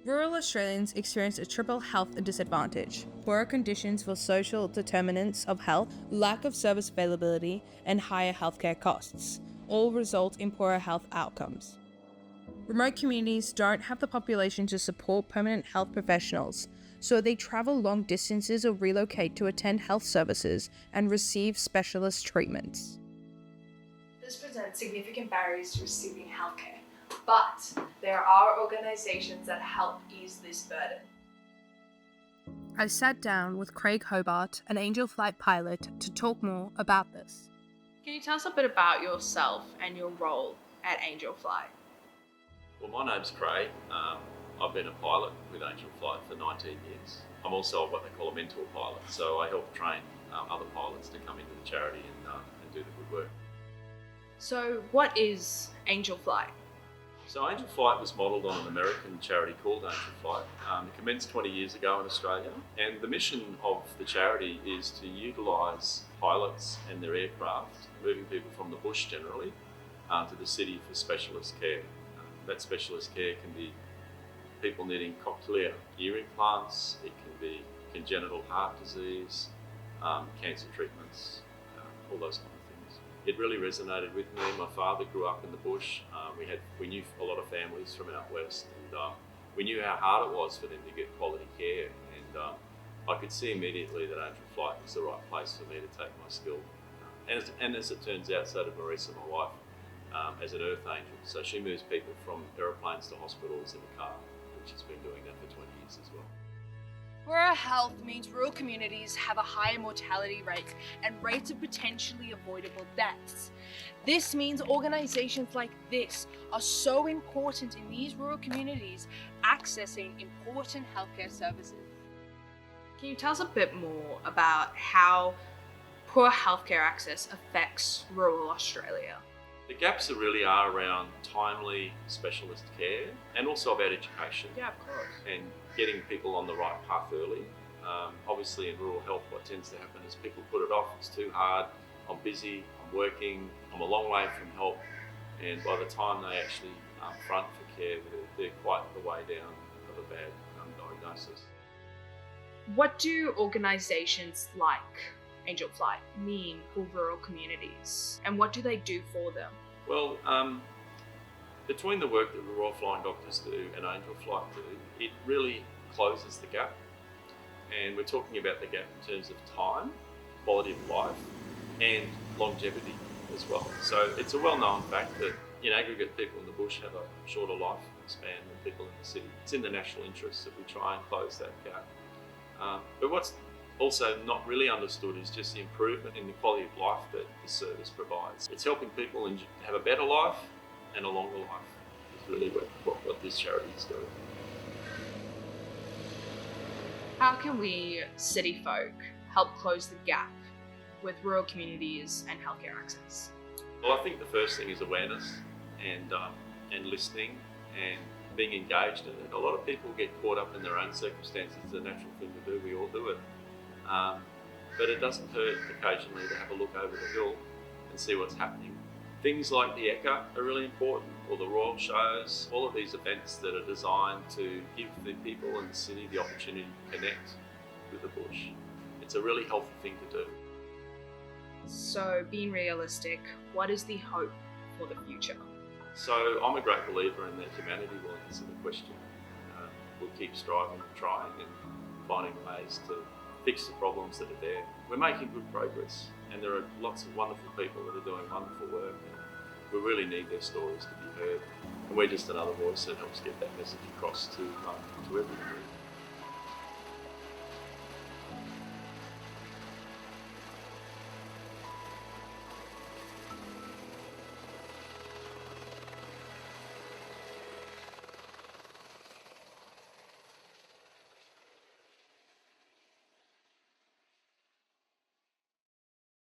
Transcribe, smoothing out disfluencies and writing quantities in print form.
Rural Australians experience a triple health disadvantage: poorer conditions for social determinants of health, lack of service availability, and higher healthcare costs, all result in poorer health outcomes. Remote communities don't have the population to support permanent health professionals, so they travel long distances or relocate to attend health services and receive specialist treatments. This presents significant barriers to receiving healthcare, but there are organisations that help ease this burden. I sat down with Craig Hobart, an Angel Flight pilot, to talk more about this. Can you tell us a bit about yourself and your role at Angel Flight? Well, my name's Craig. I've been a pilot with Angel Flight for 19 years. I'm also what they call a mentor pilot, so I help train other pilots to come into the charity and do the good work. So what is Angel Flight? So Angel Flight was modelled on an American charity called Angel Flight. It commenced 20 years ago in Australia, and the mission of the charity is to utilise pilots and their aircraft, moving people from the bush generally to the city for specialist care. That specialist care can be people needing cochlear ear implants, it can be congenital heart disease, cancer treatments, all those kind of things. It really resonated with me. My father grew up in the bush. We knew a lot of families from out west, and we knew how hard it was for them to get quality care. And I could see immediately that Angel Flight was the right place for me to take my skill. And as it turns out, so did Marisa, my wife, as an Earth Angel. So she moves people from aeroplanes to hospitals in a car, which has been doing that for 20 years as well. Poorer health means rural communities have a higher mortality rate and rates of potentially avoidable deaths. This means organisations like this are so important in these rural communities accessing important healthcare services. Can you tell us a bit more about how poor healthcare access affects rural Australia? The gaps really are around timely specialist care and also about education. Yeah, of course. And getting people on the right path early. Obviously in rural health what tends to happen is people put it off, it's too hard, I'm busy, I'm working, I'm a long way from help, and by the time they actually front for care, they're quite the way down of a bad diagnosis. What do organisations like Angel Flight mean for rural communities, and what do they do for them? Well, between the work that Royal Flying Doctors do and Angel Flight do, it really closes the gap. And we're talking about the gap in terms of time, quality of life, and longevity as well. So it's a well-known fact that in aggregate, people in the bush have a shorter life span than people in the city. It's in the national interest that we try and close that gap. But what's also not really understood is just the improvement in the quality of life that the service provides. It's helping people have a better life and a longer life. Is really what this charity is doing. How can we city folk help close the gap with rural communities and healthcare access? Well, I think the first thing is awareness and listening and being engaged in it. A lot of people get caught up in their own circumstances. It's a natural thing to do. We all do it. But it doesn't hurt occasionally to have a look over the hill and see what's happening. Things like the Ekka are really important, or the Royal Shows, all of these events that are designed to give the people in the city the opportunity to connect with the bush. It's a really healthy thing to do. So, being realistic, what is the hope for the future? So I'm a great believer in that humanity will answer the question. We'll keep striving and trying and finding ways to fix the problems that are there. We're making good progress, and there are lots of wonderful people that are doing wonderful work, and we really need their stories to be heard. And we're just another voice that helps get that message across to everyone.